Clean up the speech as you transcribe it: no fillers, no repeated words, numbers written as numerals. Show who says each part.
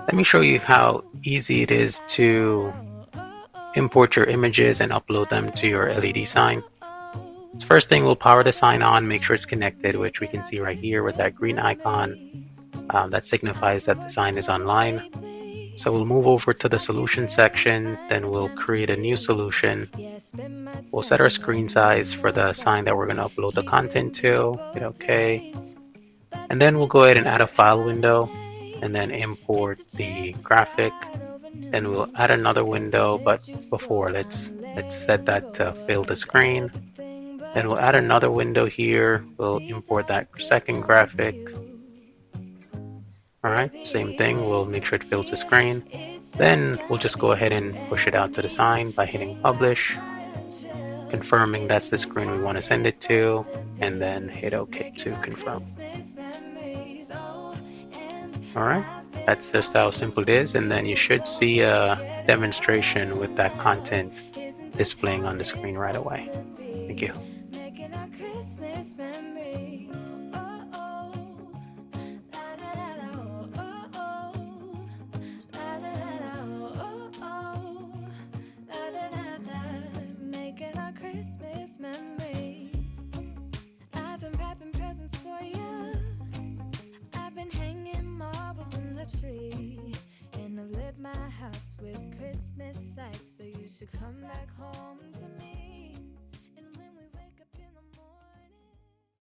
Speaker 1: Let me show you how easy it is to import your images and upload them to your LED sign. First thing, we'll power the sign on, make sure it's connected, which we can see right here with that green icon. That signifies that the sign is online. So we'll move over to the solution section, then we'll create a new solution. We'll set our screen size for the sign that we're going to upload the content to, hit OK. And then we'll go ahead and add a file window and then import the graphic. Then we'll add another window, but before let's set that to fill the screen. Then we'll add another window here. We'll import that second graphic. All right, same thing. We'll make sure it fills the screen. Then we'll just go ahead and push it out to the sign by hitting publish, confirming that's the screen we want to send it to, and then hit OK to confirm. All right, that's just how simple it is. And then you should see a demonstration with that content displaying on the screen right away. Thank you.
Speaker 2: Christmas memories. I've been wrapping presents for you. I've been hanging marbles in the tree, and I've lit my house with Christmas lights. So you should come back home.